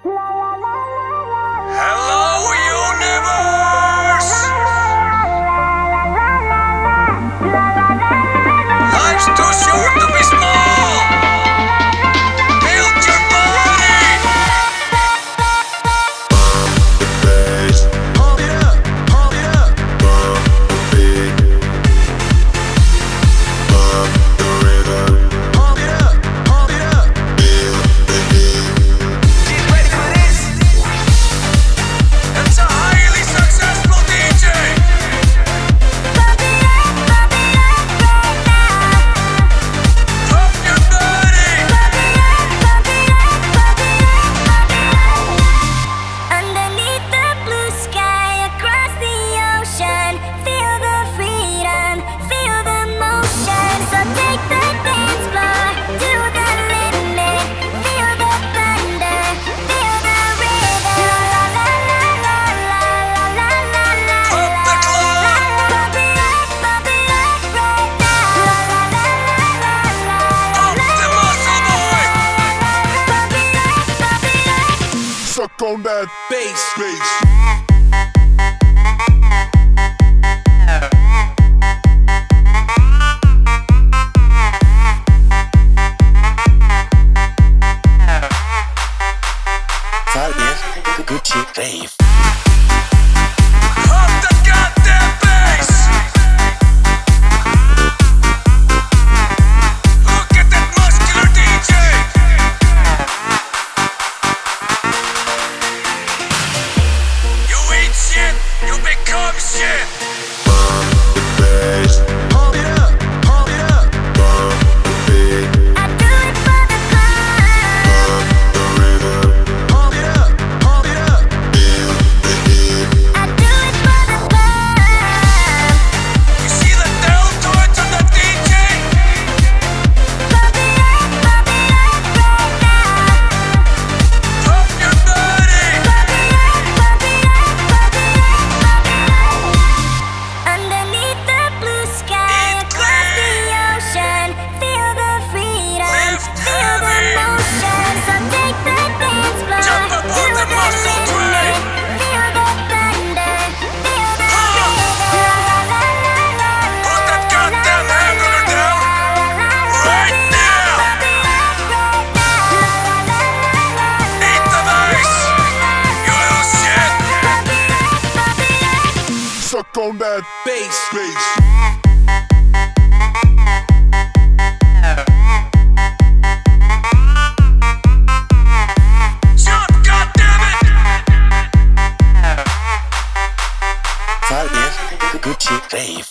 Hello, universe! Life's too short to be small! Build your body! Pump it up, pump it up. Bump the beat, bump the rhythm, Pump it up, pump it up. feel the heat. Get ready for this. It's a highly successful DJ! Pump your body! Underneath the blue sky, across the ocean, feel the freedom, feel the motion. So take the dance floor to the limit, feel the thunder, feel the rhythm. La la la la la la la la la. Pump the club! Pump it up right now. La la la la la la. Pump the muscle, boy! Pump it up. Suck on that Bass. bass. Gucci Rave. Pump the goddamn bass! Look at that muscular DJ! You eat shit, you become shit! Bump the bass, Pump it up, pump it up. bump the beat, I do it for the club. bump the rhythm, Pump it up, pump it up. feel the heat. I do it for the club. You see the deltoids on the DJ? Pump it up right now. Pump your body! Underneath the blue sky, across the ocean, feel the freedom, Lift feel the heavy. motion. So take the dance floor Jump up to on the muscle train. feel the thunder, feel the Huh. rhythm. La la la la la. Put that goddamn hamburger down right now! Eat the bass! You little shit! Suck on that Bass. bass. Jump, goddammit! Gucci Rave.